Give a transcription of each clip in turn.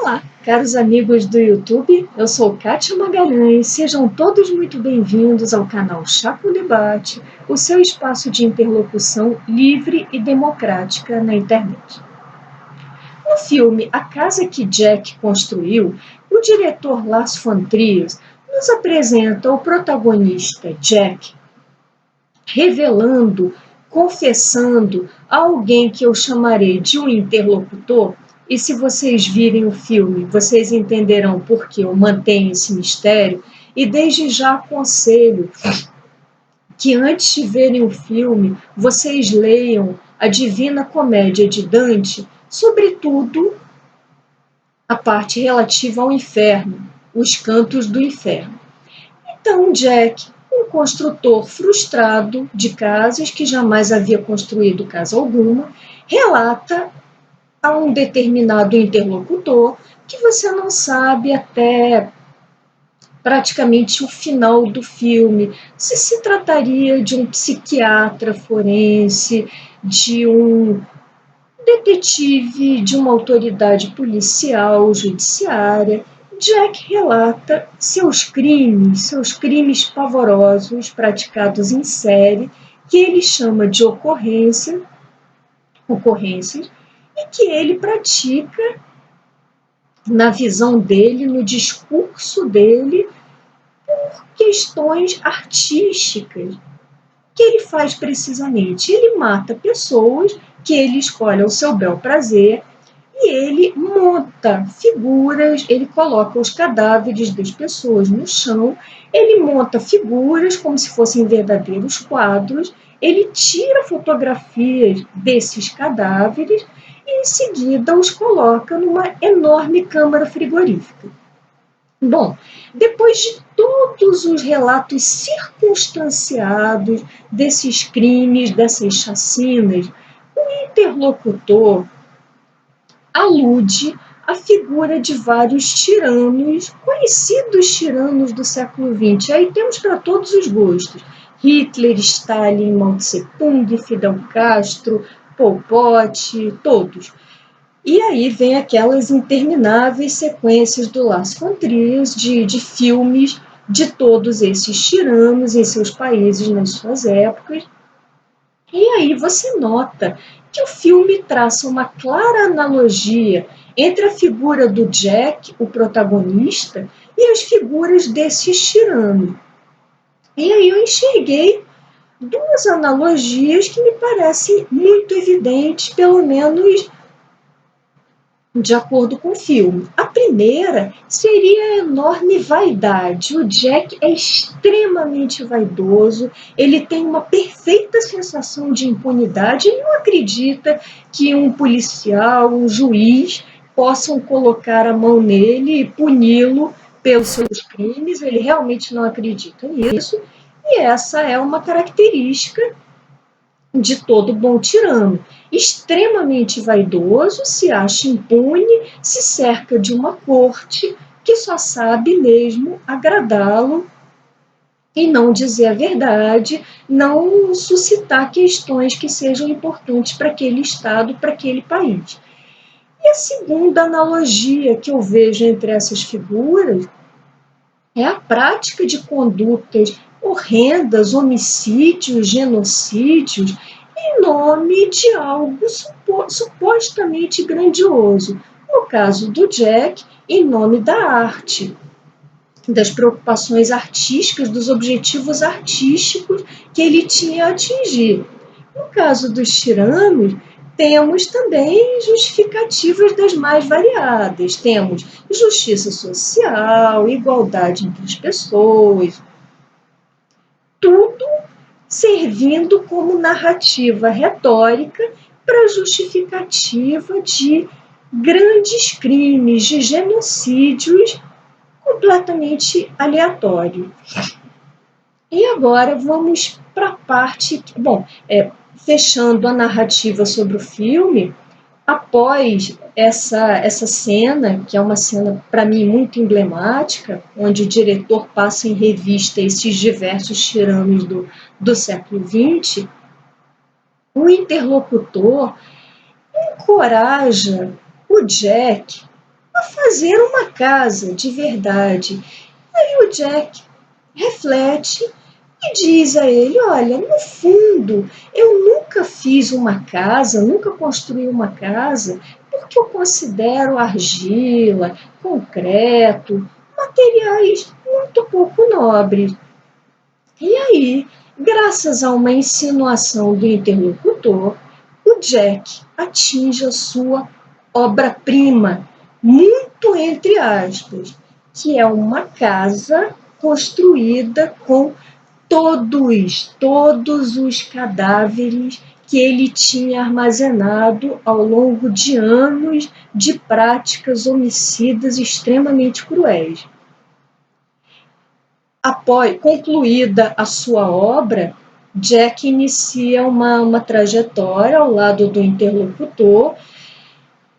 Olá, caros amigos do YouTube, eu sou Kátia Magalhães, sejam todos muito bem-vindos ao canal Chá com Debate, o seu espaço de interlocução livre e democrática na internet. No filme A Casa que Jack Construiu, o diretor Lars von Trier nos apresenta o protagonista Jack revelando, confessando a alguém que eu chamarei de um interlocutor. E se vocês virem o filme, vocês entenderão por que eu mantenho esse mistério. E desde já aconselho que antes de verem o filme, vocês leiam a Divina Comédia de Dante, sobretudo a parte relativa ao inferno, os cantos do inferno. Então, Jack, um construtor frustrado de casas que jamais havia construído casa alguma, relata a um determinado interlocutor que você não sabe até praticamente o final do filme se trataria de um psiquiatra forense, de um detetive, de uma autoridade policial, judiciária. Jack relata seus crimes pavorosos praticados em série, que ele chama de ocorrências, e que ele pratica na visão dele, no discurso dele, por questões artísticas. O que ele faz precisamente? Ele mata pessoas que ele escolhe ao seu bel prazer e ele monta figuras, ele coloca os cadáveres das pessoas no chão, ele monta figuras como se fossem verdadeiros quadros, ele tira fotografias desses cadáveres e em seguida os coloca numa enorme câmara frigorífica. Bom, depois de todos os relatos circunstanciados desses crimes, dessas chacinas, o interlocutor alude à figura de vários tiranos, conhecidos tiranos do século XX. Aí temos para todos os gostos. Hitler, Stalin, Mao Tse-tung, Fidel Castro, Pol Pot, todos. E aí vem aquelas intermináveis sequências do Lars von Trier de filmes de todos esses tiranos em seus países, nas suas épocas. E aí você nota que o filme traça uma clara analogia entre a figura do Jack, o protagonista, e as figuras desses tiranos. E aí eu enxerguei duas analogias que me parecem muito evidentes, pelo menos de acordo com o filme. A primeira seria a enorme vaidade. O Jack é extremamente vaidoso, ele tem uma perfeita sensação de impunidade, ele não acredita que um policial, um juiz, possam colocar a mão nele e puni-lo pelos seus crimes, ele realmente não acredita nisso, e essa é uma característica de todo bom tirano. Extremamente vaidoso, se acha impune, se cerca de uma corte que só sabe mesmo agradá-lo e não dizer a verdade, não suscitar questões que sejam importantes para aquele Estado, para aquele país. E a segunda analogia que eu vejo entre essas figuras é a prática de condutas horrendas, homicídios, genocídios, em nome de algo supostamente grandioso. No caso do Jack, em nome da arte, das preocupações artísticas, dos objetivos artísticos que ele tinha a atingir. No caso dos tiranos, temos também justificativas das mais variadas. Temos justiça social, igualdade entre as pessoas, tudo servindo como narrativa retórica para justificativa de grandes crimes, de genocídios completamente aleatórios. E agora vamos para a parte... Bom, fechando a narrativa sobre o filme, após essa cena, que é uma cena, para mim, muito emblemática, onde o diretor passa em revista esses diversos tiranos do século XX, o interlocutor encoraja o Jack a fazer uma casa de verdade. Aí o Jack reflete e diz a ele: olha, no fundo, eu nunca fiz uma casa, nunca construí uma casa, porque eu considero argila, concreto, materiais muito pouco nobres. E aí, graças a uma insinuação do interlocutor, o Jack atinge a sua obra-prima, muito entre aspas, que é uma casa construída com todos os cadáveres que ele tinha armazenado ao longo de anos de práticas homicidas extremamente cruéis. Após concluída a sua obra, Jack inicia uma trajetória ao lado do interlocutor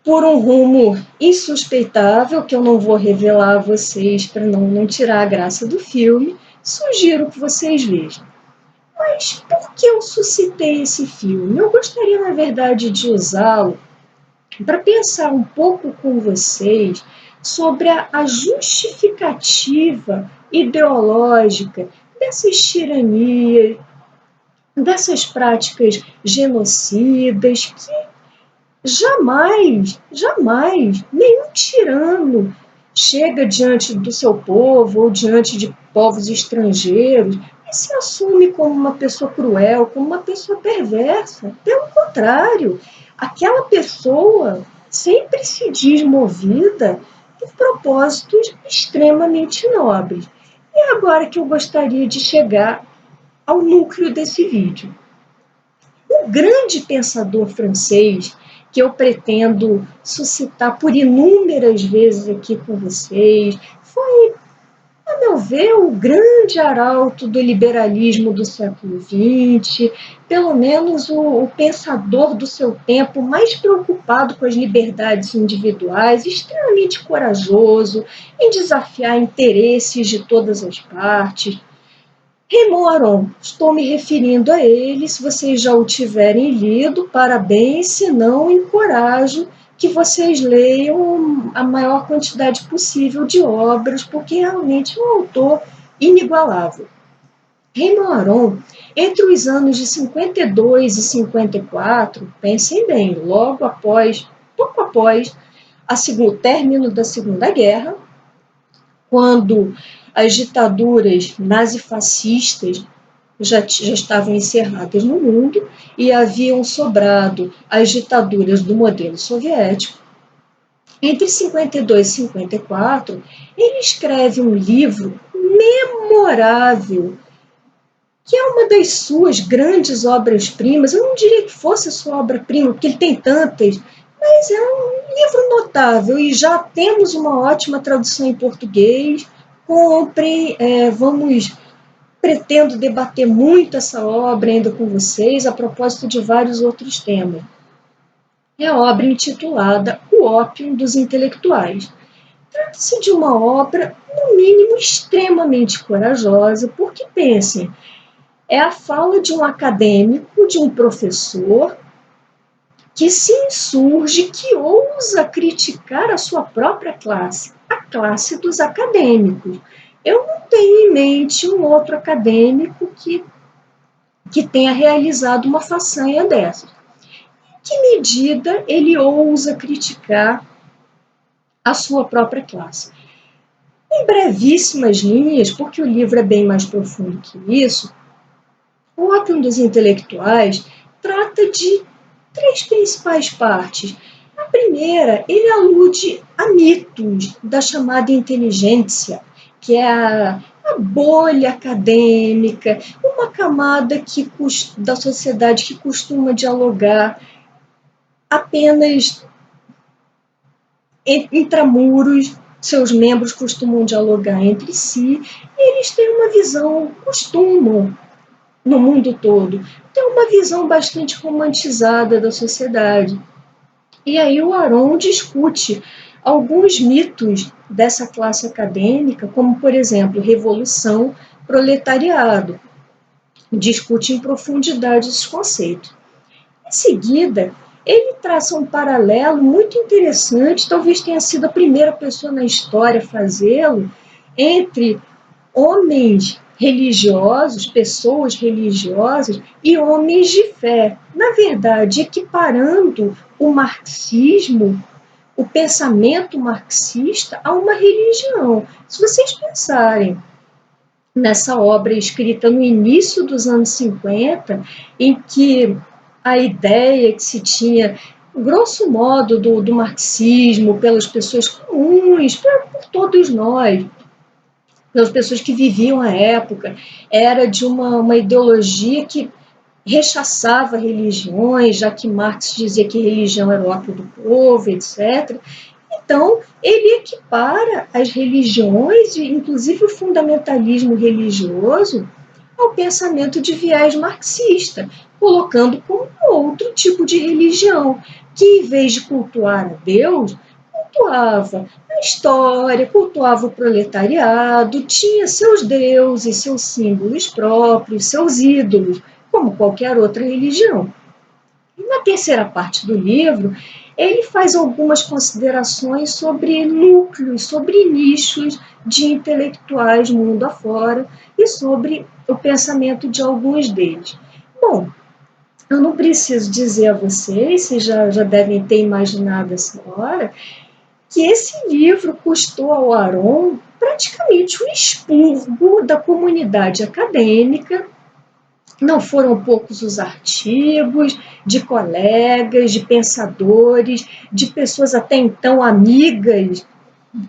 por um rumo insuspeitável, que eu não vou revelar a vocês para não tirar a graça do filme. Sugiro que vocês vejam. Mas por que eu suscitei esse filme? Eu gostaria, na verdade, de usá-lo para pensar um pouco com vocês sobre a justificativa ideológica dessas tiranias, dessas práticas genocidas que jamais nenhum tirano chega diante do seu povo ou diante de povos estrangeiros e se assume como uma pessoa cruel, como uma pessoa perversa. Pelo contrário, aquela pessoa sempre se diz movida por propósitos extremamente nobres. E agora que eu gostaria de chegar ao núcleo desse vídeo. O grande pensador francês que eu pretendo suscitar por inúmeras vezes aqui com vocês foi, a meu ver, o grande arauto do liberalismo do século XX, pelo menos o pensador do seu tempo mais preocupado com as liberdades individuais, extremamente corajoso em desafiar interesses de todas as partes. Raymond Aron, estou me referindo a ele. Se vocês já o tiverem lido, parabéns, se não, encorajo que vocês leiam a maior quantidade possível de obras, porque realmente é um autor inigualável. Raymond Aron, entre os anos de 52 e 54, pensem bem, pouco após o término da Segunda Guerra, quando as ditaduras nazifascistas já estavam encerradas no mundo e haviam sobrado as ditaduras do modelo soviético. Entre 52 e 54, ele escreve um livro memorável, que é uma das suas grandes obras-primas. Eu não diria que fosse a sua obra-prima, porque ele tem tantas, mas é um livro notável e já temos uma ótima tradução em português. Comprem, pretendo debater muito essa obra ainda com vocês, a propósito de vários outros temas. É a obra intitulada O Ópio dos Intelectuais. Trata-se de uma obra, no mínimo, extremamente corajosa, porque, pensem, é a fala de um acadêmico, de um professor, que se insurge, que ousa criticar a sua própria classe, a classe dos acadêmicos. Eu não tenho em mente um outro acadêmico que tenha realizado uma façanha dessas. Em que medida ele ousa criticar a sua própria classe? Em brevíssimas linhas, porque o livro é bem mais profundo que isso, O Ópio dos Intelectuais trata de três principais partes. A primeira, ele alude a mitos da chamada inteligência, que é a bolha acadêmica, uma camada da sociedade que costuma dialogar apenas intramuros, seus membros costumam dialogar entre si, e eles têm uma visão, costumam, no mundo todo, ter uma visão bastante romantizada da sociedade. E aí o Aron discute alguns mitos dessa classe acadêmica, como, por exemplo, revolução, proletariado. Discute em profundidade esses conceitos. Em seguida, ele traça um paralelo muito interessante, talvez tenha sido a primeira pessoa na história a fazê-lo, entre homens religiosos, pessoas religiosas e homens de fé. Na verdade, equiparando o marxismo, o pensamento marxista, a uma religião. Se vocês pensarem nessa obra escrita no início dos anos 50, em que a ideia que se tinha, grosso modo, do marxismo, pelas pessoas comuns, por todos nós, pelas pessoas que viviam a época, era de uma ideologia que rechaçava religiões, já que Marx dizia que religião era o ópio do povo, etc. Então, ele equipara as religiões, inclusive o fundamentalismo religioso, ao pensamento de viés marxista, colocando como outro tipo de religião, que em vez de cultuar a Deus, cultuava a história, cultuava o proletariado, tinha seus deuses, seus símbolos próprios, seus ídolos, como qualquer outra religião. E na terceira parte do livro, ele faz algumas considerações sobre núcleos, sobre nichos de intelectuais mundo afora e sobre o pensamento de alguns deles. Bom, eu não preciso dizer a vocês já devem ter imaginado essa hora, que esse livro custou ao Aron praticamente o expurgo da comunidade acadêmica. Não foram poucos os artigos de colegas, de pensadores, de pessoas até então amigas,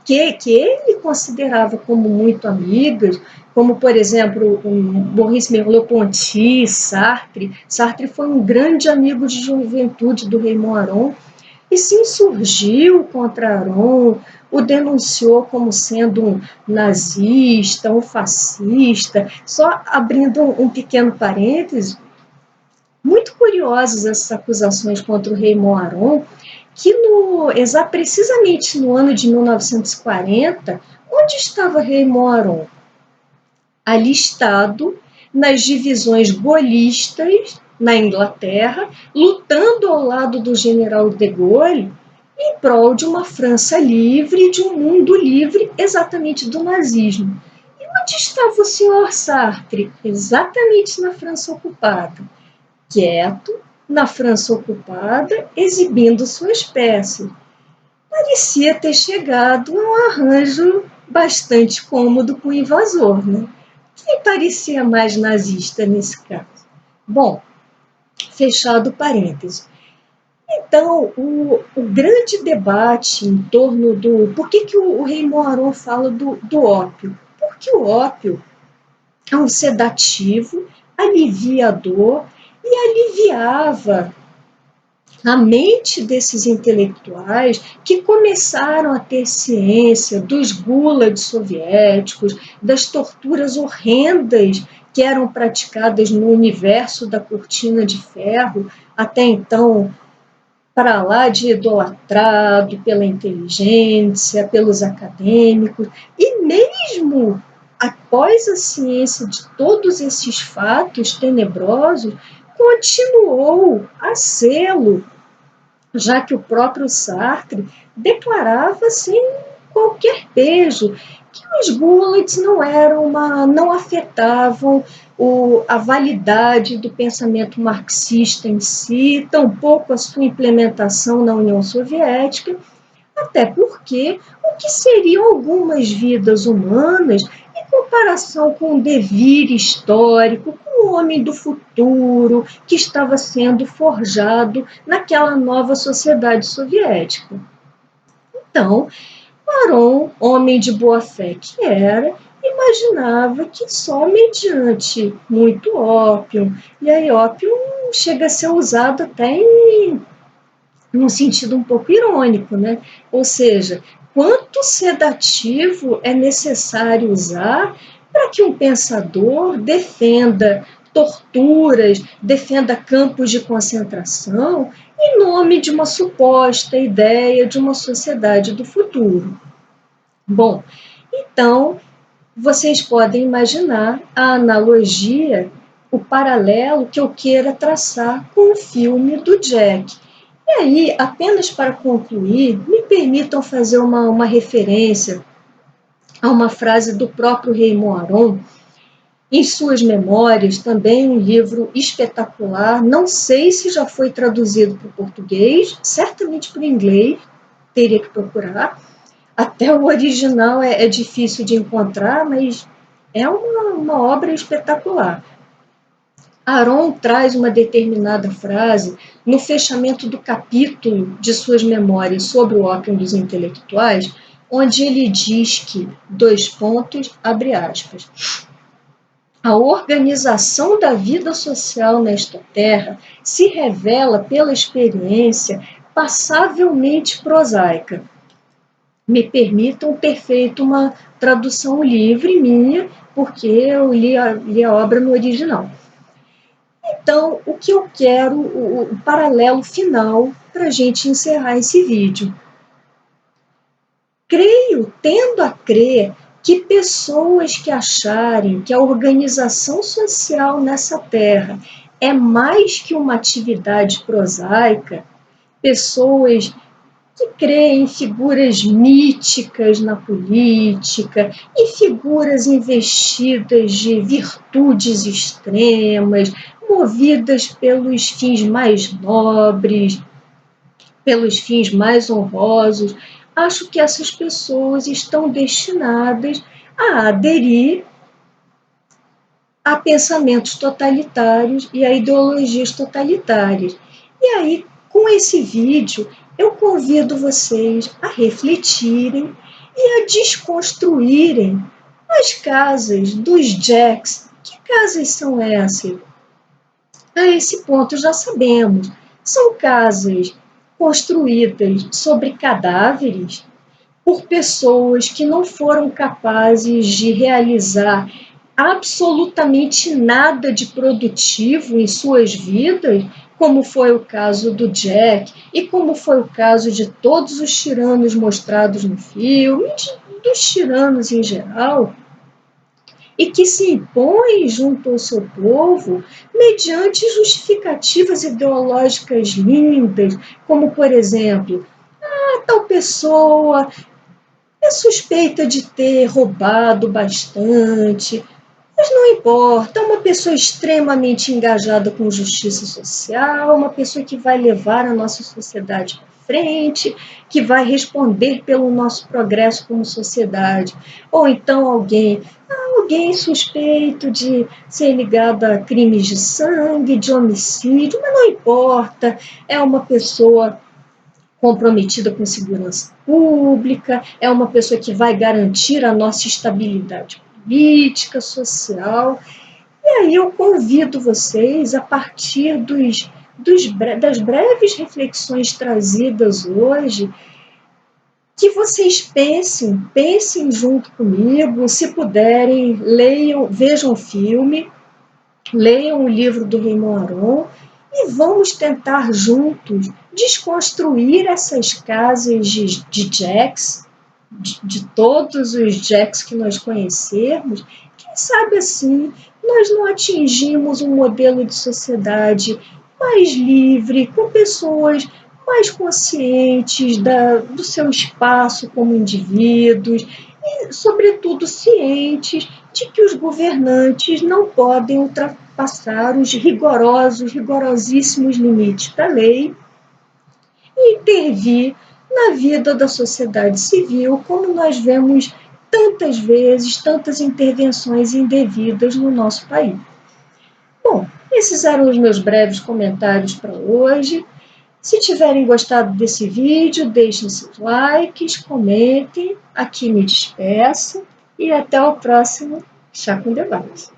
que ele considerava como muito amigas, como, por exemplo, o Maurice Merleau-Ponty, Sartre. Sartre foi um grande amigo de juventude do Raymond Aron, e se insurgiu contra Aron, o denunciou como sendo um nazista, um fascista. Só abrindo um pequeno parêntese, muito curiosas essas acusações contra o Raymond Aron, que precisamente no ano de 1940, onde estava Raymond Aron? Alistado nas divisões gaullistas na Inglaterra, lutando ao lado do general de Gaulle em prol de uma França livre, de um mundo livre, exatamente do nazismo. E onde estava o senhor Sartre? Exatamente na França ocupada. Quieto, na França ocupada, exibindo suas peças. Parecia ter chegado a um arranjo bastante cômodo com o invasor, né? Quem parecia mais nazista nesse caso? Bom, fechado parênteses. Então, o grande debate em torno do... Por que o Raymond Aron fala do ópio? Porque o ópio é um sedativo, aliviador, e aliviava a mente desses intelectuais que começaram a ter ciência dos gulags soviéticos, das torturas horrendas que eram praticadas no universo da cortina de ferro, até então para lá de idolatrado pela inteligência, pelos acadêmicos, e mesmo após a ciência de todos esses fatos tenebrosos, continuou a sê-lo, já que o próprio Sartre declarava sem qualquer pejo que os gulags não afetavam a validade do pensamento marxista em si, tampouco a sua implementação na União Soviética, até porque o que seriam algumas vidas humanas em comparação com o devir histórico, com o homem do futuro que estava sendo forjado naquela nova sociedade soviética. Então, Aron, homem de boa fé que era, imaginava que só mediante muito ópio, e aí ópio chega a ser usado até num sentido um pouco irônico, né? Ou seja, quanto sedativo é necessário usar para que um pensador defenda torturas, defenda campos de concentração em nome de uma suposta ideia de uma sociedade do futuro. Bom, então vocês podem imaginar a analogia, o paralelo que eu queira traçar com o filme do Jack. E aí, apenas para concluir, me permitam fazer uma referência a uma frase do próprio Raymond Aron, em suas memórias, também um livro espetacular, não sei se já foi traduzido para o português, certamente para o inglês, teria que procurar, até o original é difícil de encontrar, mas é uma obra espetacular. Aron traz uma determinada frase no fechamento do capítulo de suas memórias sobre o ópio dos intelectuais, onde ele diz que, dois pontos, abre aspas, a organização da vida social nesta terra se revela pela experiência passavelmente prosaica. Me permitam ter feito uma tradução livre minha, porque eu li a obra no original. Então, o que eu quero, o paralelo final, para a gente encerrar esse vídeo. Tendo a crer que pessoas que acharem que a organização social nessa terra é mais que uma atividade prosaica, pessoas que creem em figuras míticas na política, em figuras investidas de virtudes extremas, movidas pelos fins mais nobres, pelos fins mais honrosos, acho que essas pessoas estão destinadas a aderir a pensamentos totalitários e a ideologias totalitárias. E aí, com esse vídeo, eu convido vocês a refletirem e a desconstruírem as casas dos Jacks. Que casas são essas? A esse ponto já sabemos. São casas construídas sobre cadáveres por pessoas que não foram capazes de realizar absolutamente nada de produtivo em suas vidas, como foi o caso do Jack e como foi o caso de todos os tiranos mostrados no filme, dos tiranos em geral, e que se impõem junto ao seu povo mediante justificativas ideológicas lindas, como, por exemplo, tal pessoa é suspeita de ter roubado bastante, mas não importa, é uma pessoa extremamente engajada com justiça social, uma pessoa que vai levar a nossa sociedade para frente, que vai responder pelo nosso progresso como sociedade. Ou então alguém suspeito de ser ligado a crimes de sangue, de homicídio, mas não importa, é uma pessoa comprometida com segurança pública, é uma pessoa que vai garantir a nossa estabilidade política, social. E aí eu convido vocês, a partir das breves reflexões trazidas hoje, que vocês pensem junto comigo, se puderem, leiam, vejam o filme, leiam o livro do Raymond Aron e vamos tentar juntos desconstruir essas casas de Jacks, de todos os Jacks que nós conhecermos. Quem sabe assim nós não atingimos um modelo de sociedade mais livre, com pessoas mais conscientes do seu espaço como indivíduos e, sobretudo, cientes de que os governantes não podem ultrapassar os rigorosíssimos limites da lei e intervir na vida da sociedade civil, como nós vemos tantas vezes, tantas intervenções indevidas no nosso país. Bom, esses eram os meus breves comentários para hoje. Se tiverem gostado desse vídeo, deixem seus likes, comentem, aqui me despeço e até o próximo Chá com Debate.